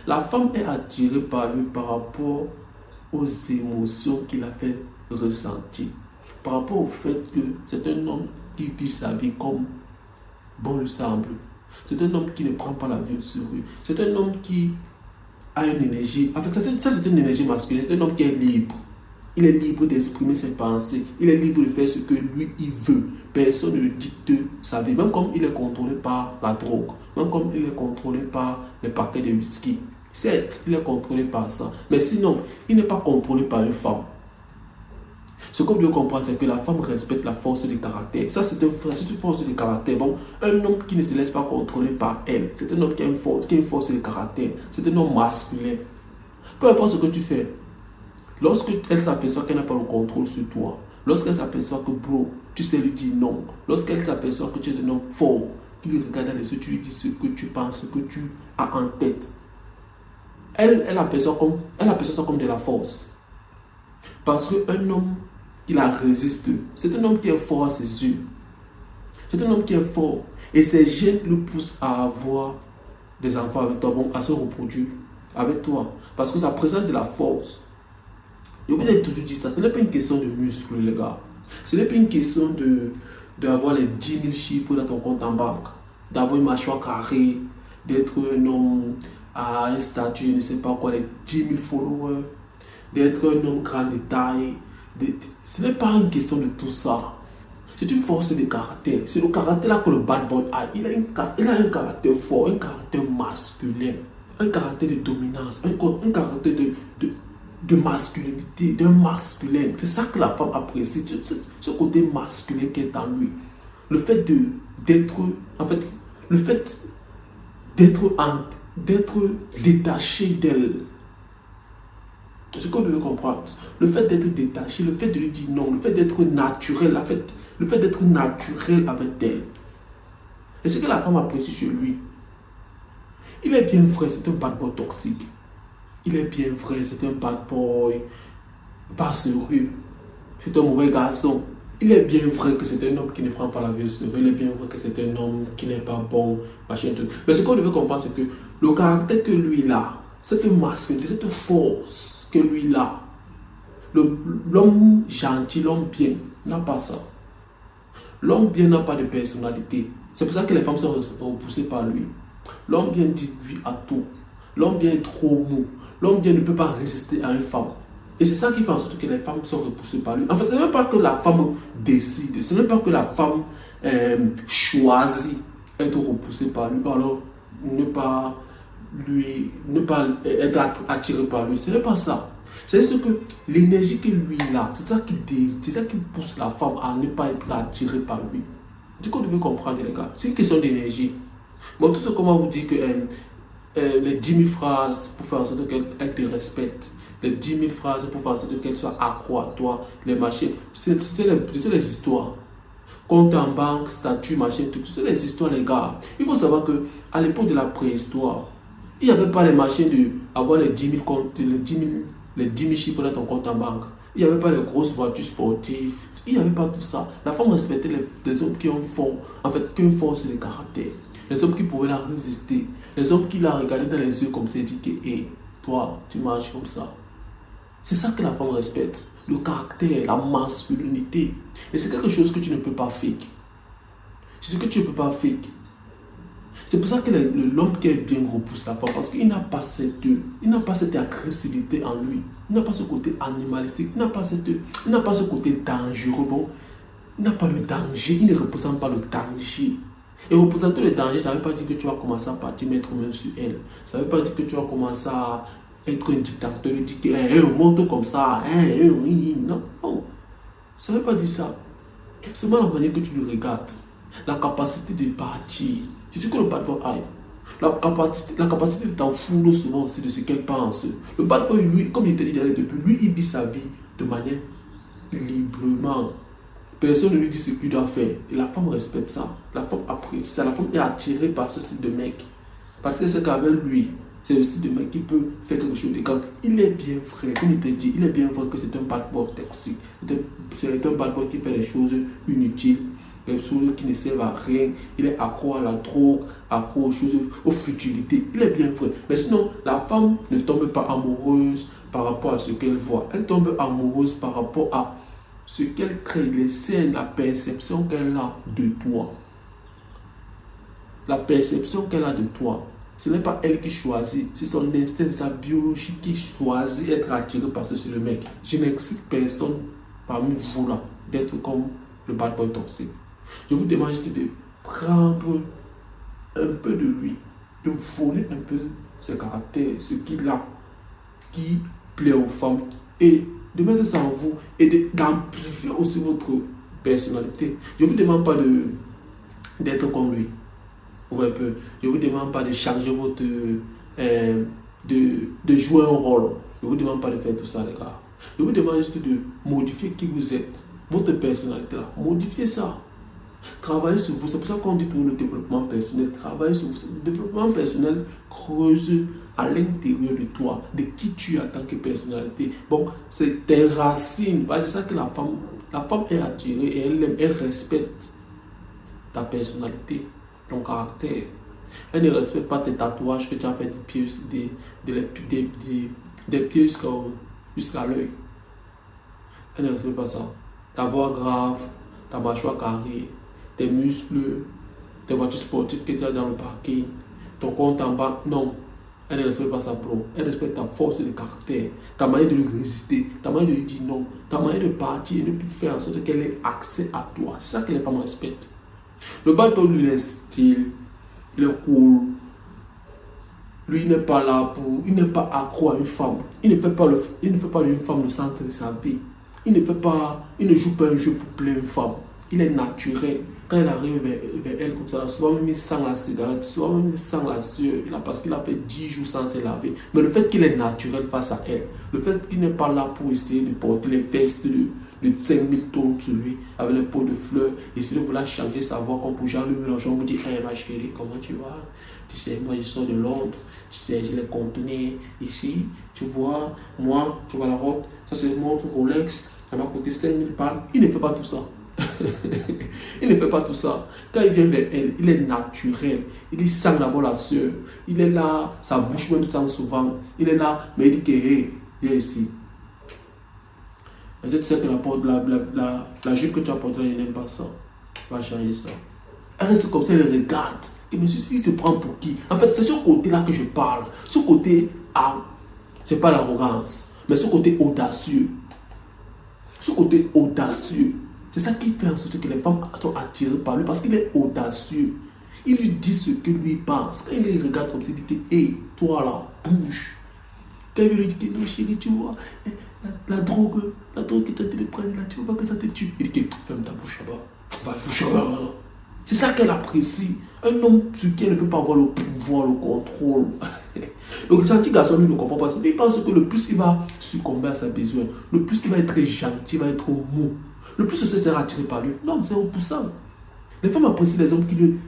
La femme est attirée par lui par rapport aux émotions qu'il a fait ressentir. Par rapport au fait que c'est un homme qui vit sa vie comme bon lui semble. C'est un homme qui ne prend pas la vie au sérieux. C'est un homme qui a une énergie. En fait, ça c'est une énergie masculine. C'est un homme qui est libre. Il est libre d'exprimer ses pensées. Il est libre de faire ce que lui, il veut. Personne ne lui dicte sa vie. Même comme il est contrôlé par la drogue. Même comme il est contrôlé par les paquets de whisky. Certes, il est contrôlé par ça. Mais sinon, il n'est pas contrôlé par une femme. Ce qu'on doit comprendre, c'est que la femme respecte la force du caractère. Ça, c'est une force du caractère. Bon, un homme qui ne se laisse pas contrôler par elle, c'est un homme qui a une force de caractère. C'est un homme masculin. Peu importe ce que tu fais, lorsqu'elle s'aperçoit qu'elle n'a pas le contrôle sur toi, lorsqu'elle s'aperçoit que, bro, tu sais lui dire non, lorsqu'elle s'aperçoit que tu es un homme fort, tu lui regardes dans les yeux, tu lui dis ce que tu penses, ce que tu as en tête, elle aperçoit ça comme de la force. Parce qu'un homme qui la résiste, c'est un homme qui est fort à ses yeux. C'est un homme qui est fort. Et ses gènes le poussent à avoir des enfants avec toi, bon, à se reproduire avec toi. Parce que ça présente de la force. Je vous ai toujours dit ça, ce n'est pas une question de muscles, les gars. Ce n'est pas une question d'avoir les 10 000 chiffres dans ton compte en banque, d'avoir une mâchoire carrée, d'être un homme à un statut, je ne sais pas quoi, les 10 000 followers, d'être un homme grand de taille. Ce n'est pas une question de tout ça. C'est une force de caractère. C'est le caractère là que le bad boy a. Il a un caractère fort, un caractère masculin, un caractère de dominance, un caractère de masculinité, d'un masculin. C'est ça que la femme apprécie, ce côté masculin qui est en lui. Le fait d'être détaché d'elle. C'est ce qu'on devait comprendre. Le fait d'être détaché, le fait de lui dire non, le fait d'être naturel, le fait d'être naturel avec elle. Et ce que la femme apprécie chez lui, il est bien vrai, c'est un bad boy toxique. Il est bien vrai, c'est un bad boy pas sérieux. C'est un mauvais garçon. Il est bien vrai que c'est un homme qui ne prend pas la vie au sérieux. Il est bien vrai que c'est un homme qui n'est pas bon, machin, tout. Mais ce qu'on devait comprendre, c'est que le caractère que lui il a, cette masculinité, cette force que lui il a, l'homme gentil, l'homme bien, n'a pas ça. L'homme bien n'a pas de personnalité. C'est pour ça que les femmes sont repoussées par lui. L'homme bien dit oui à tout. L'homme bien est trop mou. L'homme bien ne peut pas résister à une femme. Et c'est ça qui fait en sorte que les femmes sont repoussées par lui. En fait, ce n'est pas que la femme décide. Ce n'est pas que la femme choisit être repoussée par lui. Alors, ne pas être attirée par lui. Ce n'est pas ça. C'est juste que l'énergie que lui a, c'est ça qui pousse la femme à ne pas être attirée par lui. Du coup, vous devez comprendre, les gars. C'est une question d'énergie. Bon, tout ce comment vous dire que les 10 000 phrases pour faire en sorte qu'elle te respecte, les 10 000 phrases pour faire en sorte qu'elle soit accro à toi, les machines, c'est les histoires. Compte en banque, statut, machin, tout. C'est les histoires, les gars. Il faut savoir qu'à l'époque de la préhistoire, il n'y avait pas les machines d'avoir les 10 000 comptes, les 10 000 chiffres dans ton compte en banque. Il n'y avait pas les grosses voitures sportives. Il n'y avait pas tout ça. La femme respectait les hommes qui ont force de caractère. Les hommes qui pouvaient la résister. Les hommes qui la regardaient dans les yeux comme ça et disaient que hey, toi, tu marches comme ça. C'est ça que la femme respecte. Le caractère, la masculinité. Et c'est quelque chose que tu ne peux pas fake. C'est ce que tu ne peux pas fake. C'est pour ça que l'homme qui est bien repousse la femme. Parce qu'il n'a pas cette agressivité en lui. Il n'a pas ce côté animalistique. Il n'a pas ce côté dangereux. Bon, il n'a pas le danger. Il ne représente pas le danger. Et représenter le danger, ça ne veut pas dire que tu vas commencer à partir mettre main sur elle. Ça ne veut pas dire que tu vas commencer à être un dictateur et dire que hey, monte comme ça. Hey, non, non. Ça ne veut pas dire ça. C'est mal la manière que tu le regardes. La capacité de partir. C'est ce que le bad boy a. La capacité de t'en foutre souvent aussi de ce qu'elle pense. Le bad boy, lui, comme il te dit depuis, lui, il vit sa vie de manière librement. Personne ne lui dit ce qu'il doit faire. Et la femme respecte ça. La femme apprécie ça. La femme est attirée par ce style de mec. Parce que c'est qu'avec lui, c'est le style de mec qui peut faire quelque chose de grave. Il est bien vrai, comme il te dit, il est bien vrai que c'est un bad boy toxique. C'est un bad boy qui fait des choses inutiles. les choses qui ne servent à rien. Il est accro à la drogue, accro aux choses, aux futilités. Il est bien vrai. Mais sinon, la femme ne tombe pas amoureuse par rapport à ce qu'elle voit. Elle tombe amoureuse par rapport à ce qu'elle crée, les scènes, la perception qu'elle a de toi. La perception qu'elle a de toi. Ce n'est pas elle qui choisit, c'est son instinct, sa biologie qui choisit d'être attirée par ce le mec. Je n'excite personne parmi vous là d'être comme le bad boy toxique. Je vous demande juste de prendre un peu de lui, de voler un peu ses caractères, ce qu'il a, qui plaît aux femmes, et de mettre ça en vous et d'amplifier aussi votre personnalité. Je ne vous demande pas d'être comme lui. Ouais, un peu. Je ne vous demande pas de changer votre... de jouer un rôle. Je ne vous demande pas de faire tout ça, les gars. Je vous demande juste de modifier qui vous êtes. Votre personnalité là. Modifiez ça. Travaillez sur vous. C'est pour ça qu'on dit pour le développement personnel. Travaillez sur vous. Le développement personnel creuse à l'intérieur de toi, de qui tu es en tant que personnalité. Bon, c'est tes racines. C'est ça que la femme est attirée et elle aime, elle respecte ta personnalité, ton caractère. Elle ne respecte pas tes tatouages que tu as fait des pieds jusqu'à l'œil. Elle ne respecte pas ça. Ta voix grave, ta mâchoire carrée, tes muscles, tes voitures sportives que tu as dans le parking, ton compte en banque. Non, elle ne respecte pas ça, bro. Elle respecte ta force de caractère, ta manière de lui résister, ta manière de lui dire non, ta manière de partir et de faire en sorte qu'elle ait accès à toi. C'est ça que les femmes respectent. Le bad boy, lui, il est style, il est cool. Lui, il n'est pas là pour... Il n'est pas accro à une femme. Il ne fait pas d'une femme le centre de sa vie. Il ne joue pas un jeu pour plaire une femme. Il est naturel. Quand il arrive vers elle comme ça, souvent même il sent la cigarette, souvent même il sent la sueur, parce qu'il a fait 10 jours sans se laver. Mais le fait qu'il est naturel face à elle, le fait qu'il n'est pas là pour essayer de porter les vestes de 5000 tonnes sur lui, avec les pots de fleurs, essayer de vouloir changer sa voix comme pour Jean-Luc Mélenchon, vous dire, hey ma chérie, comment tu vas? Tu sais, moi je sors de Londres, tu sais, j'ai les conteneurs ici, tu vois, moi, tu vois la robe, ça c'est une montre Rolex, ça m'a coûté 5000 balles. Il ne fait pas tout ça. Il ne fait pas tout ça. Quand il vient vers elle, il est naturel. Il sent d'abord la sueur. Il est là, sa bouche même sent souvent. Il est là, mais il dit que hey, viens ici. Et tu sais que la jupe que tu as portée, il n'aime pas ça. Va changer ça. Elle reste comme ça, elle regarde. Et monsieur, il se prend pour qui? En fait, c'est ce côté-là que je parle. Ce côté, c'est pas l'arrogance, mais ce côté audacieux. Ce côté audacieux. C'est ça qui fait en sorte que les femmes sont attirées par lui parce qu'il est audacieux. Il lui dit ce que lui pense. Quand il les regarde comme ça, il dit que, hey, toi là, bouge. Quand il lui dit que, non chérie, tu vois, la drogue que tu es en train de prendre là, tu veux pas que ça te tue. Il dit que, ferme ta bouche là-bas. Va bouche là-bas. C'est ça qu'elle apprécie. Un homme sur qui elle ne peut pas avoir le pouvoir, le contrôle. Donc, ce petit garçon, lui, ne comprend pas. Il pense que le plus il va succomber à ses besoins, le plus il va être gentil, il va être mou, le plus ce sera attiré par lui. Non, c'est repoussant. Les femmes apprécient les hommes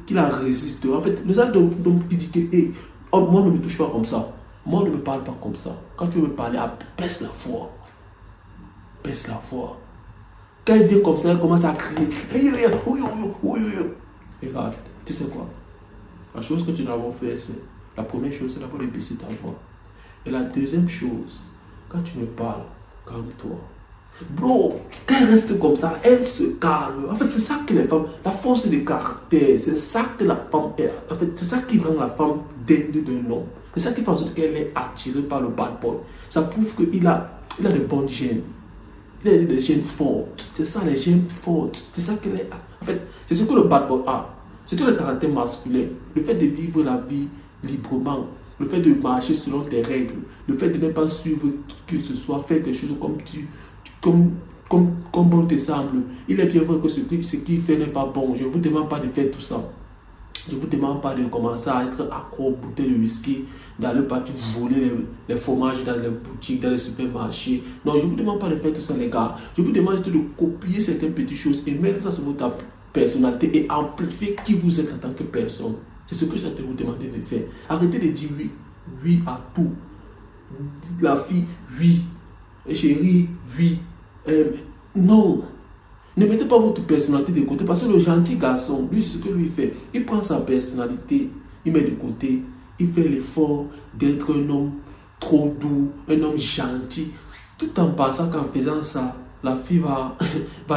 qui la résistent. En fait, le genre d'homme qui dit que hey, oh, moi ne me touche pas comme ça. Moi ne me parle pas comme ça. Quand tu veux me parler, baisse la voix. Baisse la voix. Quand il vient comme ça, il commence à crier. Hey, hey, hey, oh, oh, oh, oh, oh. Regarde, tu sais quoi? La chose que tu dois faire, c'est la première chose, c'est d'abord de baisser ta voix. Et la deuxième chose, quand tu me parles, calme-toi. Bro, quand elle reste comme ça, elle se calme. En fait, c'est ça que les femmes, la force de caractère, c'est ça que la femme est. En fait, c'est ça qui rend la femme digne d'un homme. C'est ça qui fait en sorte qu'elle est attirée par le bad boy. Ça prouve qu'il a de bonnes gènes. Il a des gènes fortes. C'est ça, les gènes fortes. C'est ça qu'elle est. En fait, c'est ce que le bad boy a. C'est tout le caractère masculin. Le fait de vivre la vie librement. Le fait de marcher selon tes règles. Le fait de ne pas suivre qui que ce soit. Faire des choses comme bon te semble. Il est bien vrai que ce qu'il fait n'est pas bon. Je ne vous demande pas de faire tout ça. Je ne vous demande pas de commencer à être accro aux bouteilles de whisky, d'aller partir voler les fromages dans les boutiques, dans les supermarchés. Non, je ne vous demande pas de faire tout ça, les gars. Je vous demande de copier certaines petites choses et mettre ça sur votre personnalité et amplifier qui vous êtes en tant que personne. C'est ce que je vais vous demander de faire. Arrêtez de dire oui, oui à tout. La fille, oui. Chérie, oui. Non. Ne mettez pas votre personnalité de côté parce que le gentil garçon, lui, c'est ce que lui fait. Il prend sa personnalité, il met de côté, il fait l'effort d'être un homme trop doux, un homme gentil, tout en pensant qu'en faisant ça, la fille va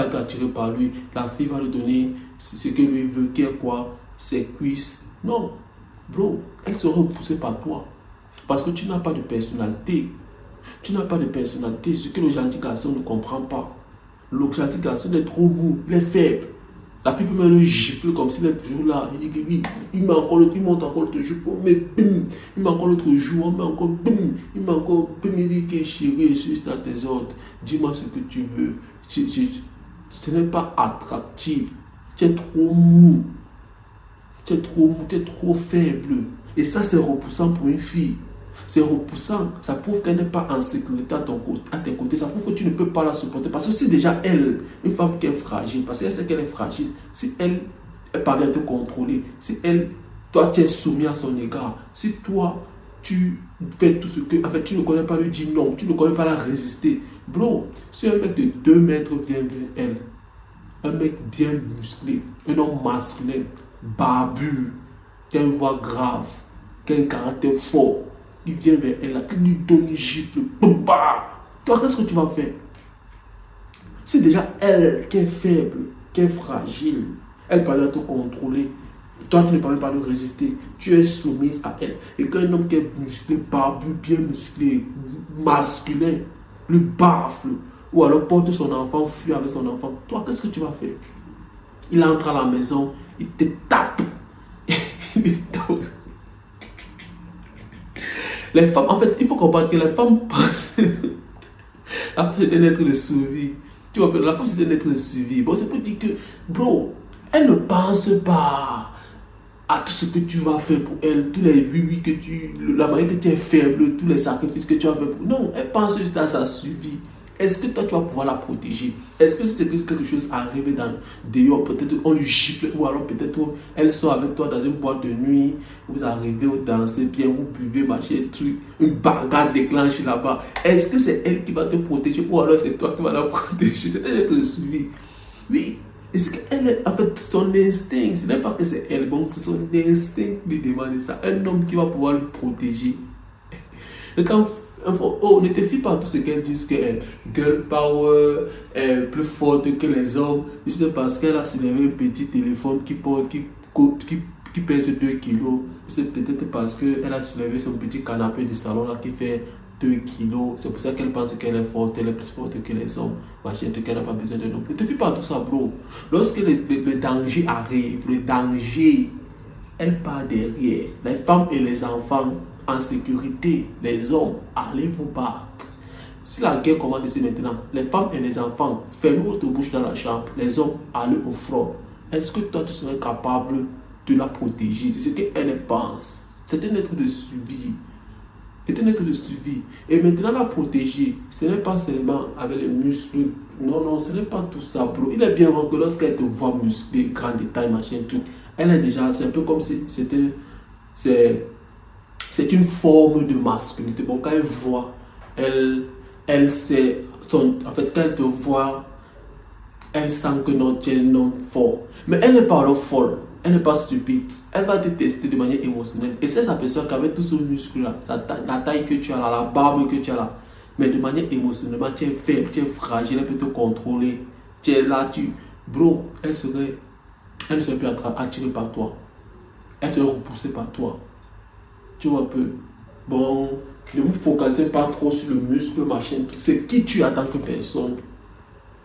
être attirée par lui. La fille va lui donner ce que lui veut, qui est quoi? Ses cuisses. Non, bro, elle sera repoussée par toi. Parce que tu n'as pas de personnalité. Tu n'as pas de personnalité, ce que le gentil garçon ne comprend pas. Le gentil garçon est trop mou, il est faible. La fille peut même le gifler comme s'il est toujours là. Il dit que oui, il monte encore l'autre jour, mais bim, il met encore l'autre jour, mais encore bim, il met encore bim, il dit que chérie, je suis à tes ordres, dis-moi ce que tu veux. Ce n'est pas attractif. Tu es trop mou. Tu es trop mou, tu es trop faible. Et ça, c'est repoussant pour une fille. C'est repoussant. Ça prouve qu'elle n'est pas en sécurité à tes côtés. Ça prouve que tu ne peux pas la supporter. Parce que si déjà elle, une femme qui est fragile, parce qu'elle sait qu'elle est fragile, si elle parvient à te contrôler, si elle, toi tu es soumis à son égard, si toi tu fais tout ce que, en fait tu ne connais pas lui dire non, tu ne connais pas la résister. Bro, si un mec de 2 mètres vient vers elle, un mec bien musclé, un homme masculin, barbu, qui a une voix grave, qui a un caractère fort, il vient vers elle, il lui donne une gifle, toi qu'est-ce que tu vas faire? C'est déjà elle qui est faible, qui est fragile, elle parvient à te contrôler, toi tu ne parviens pas à le résister, tu es soumise à elle. Et quand un homme qui est musclé, barbu, bien musclé, masculin, le baffle, ou alors porte son enfant, fuit avec son enfant, toi qu'est-ce que tu vas faire? Il entre à la maison, il te tape. Les femmes, en fait, il faut comprendre que les femmes pensent. La femme, c'est un être de survie. Tu vois, la femme, c'est un être de survie. Bon, c'est pour dire que, bro, elle ne pense pas à tout ce que tu vas faire pour elle, tous les oui que la manière que tu es faible, tous les sacrifices que tu vas faire pour. Non, elle pense juste à sa survie. Est-ce que toi, tu vas pouvoir la protéger? Est-ce que c'est quelque chose arrive dehors, peut-être on lui gicle, ou alors peut-être elle sort avec toi dans une boîte de nuit, vous arrivez, vous dansez bien, vous buvez, machin, truc, une bagarre déclenche là-bas. Est-ce que c'est elle qui va te protéger, ou alors c'est toi qui vas la protéger? C'est un être de survie. Oui. Est-ce qu'elle est, en fait, son instinct, ce n'est pas que c'est elle, bon, c'est son instinct qui lui demande ça. Un homme qui va pouvoir le protéger. Et quand ne te fie pas à tout ce qu'elles disent qu'elle girl power est plus forte que les hommes. C'est parce qu'elle a soulevé un petit téléphone qui pèse 2 kilos. C'est peut-être parce qu'elle a soulevé son petit canapé du salon là qui fait 2 kilos. C'est pour ça qu'elle pense qu'elle est forte, elle est plus forte que les hommes. Machin, qu'elle n'a pas besoin de l'homme. Ne te fie pas à tout ça, bro. Lorsque le danger arrive, le danger, elle part derrière. Les femmes et les enfants en sécurité, les hommes, allez vous battre. Si la guerre commence ici maintenant, les femmes et les enfants, fermez votre bouche dans la chambre, les hommes, allez au front. Est-ce que toi, tu serais capable de la protéger? C'est ce qu'elle pense. C'est un être de survie. C'est un être de survie. Et maintenant, la protéger, ce n'est pas seulement avec les muscles. Non, non, ce n'est pas tout ça, bro. Il est bien vrai que lorsqu'elle te voit musclé, grand détail, machin, tout, elle est déjà, c'est un peu comme si c'est une forme de masculinité. Bon, quand elle voit, elle sait, en fait, quand elle te voit, elle sent que non, tu es un homme fort. Mais elle n'est pas alors folle, elle n'est pas stupide. Elle va te tester de manière émotionnelle. Et c'est s'aperçoit qu'avec tout ce muscle-là, la taille que tu as là, la barbe que tu as là, mais de manière émotionnellement, tu es faible, tu es fragile, elle peut te contrôler. Tu es là, bro, elle ne serait plus attirée par toi. Elle serait repoussée par toi. Tu vois un peu. Bon, ne vous focalisez pas trop sur le muscle, machin. C'est qui tu es en tant que personne.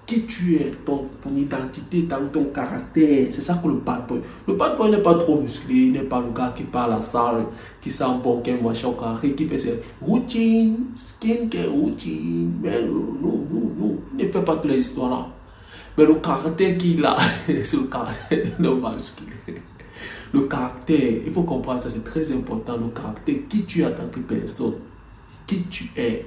Qui tu es, ton identité, ton caractère. C'est ça que le bad boy. Le bad boy n'est pas trop musclé, il n'est pas le gars qui parle à la salle, qui sent bon, qui est machin au carré, qui fait ses routines, skincare routine. Mais non. Il ne fait pas toutes les histoires là. Mais le caractère qu'il a, c'est le caractère non masculin. Le caractère, il faut comprendre ça, c'est très important. Le caractère, qui tu es en tant que personne, qui tu es,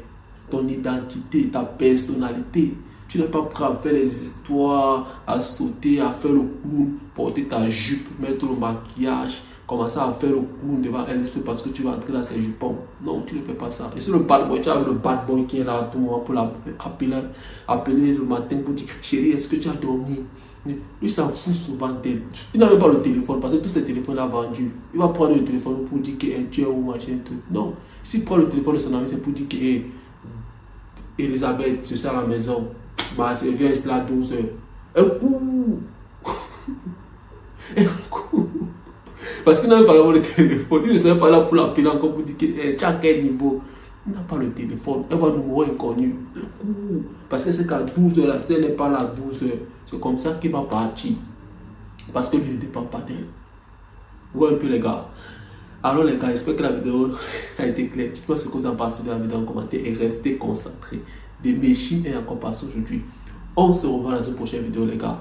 ton identité, ta personnalité. Tu n'es pas prêt à faire les histoires, à sauter, à faire le clown, porter ta jupe, mettre le maquillage, commencer à faire le clown devant elle parce que tu vas entrer dans ses jupons. Non, tu ne fais pas ça. Et si le bad boy, tu as le bad boy qui est là à tout moment pour appeler le matin pour dire chérie, est-ce que tu as dormi? Lui s'en fout souvent d'elle. Il n'a même pas le téléphone parce que tous ces téléphones l'ont vendu. Il va prendre le téléphone pour dire que tu es où machin truc. Non. S'il prend le téléphone de son ami, c'est pour dire que Elisabeth, je suis à la maison. Je viens ici à 12h. Un coup. Un coup. Parce qu'il n'a même pas le téléphone. Il ne serait pas là pour l'appeler encore pour dire que tu as quel niveau. Il n'a pas le téléphone. Elle va un numéro inconnu. Parce que c'est qu'à 12h, là, si elle n'est pas là à 12h, c'est comme ça qu'il va partir. Parce que lui ne dépend pas d'elle. Vous voyez un peu les gars. Alors les gars, j'espère que la vidéo a été claire. Dites-moi ce que vous en pensez de la vidéo en commentaire et restez concentrés. Des méchines et encore pas aujourd'hui. On se revoit dans une prochaine vidéo les gars.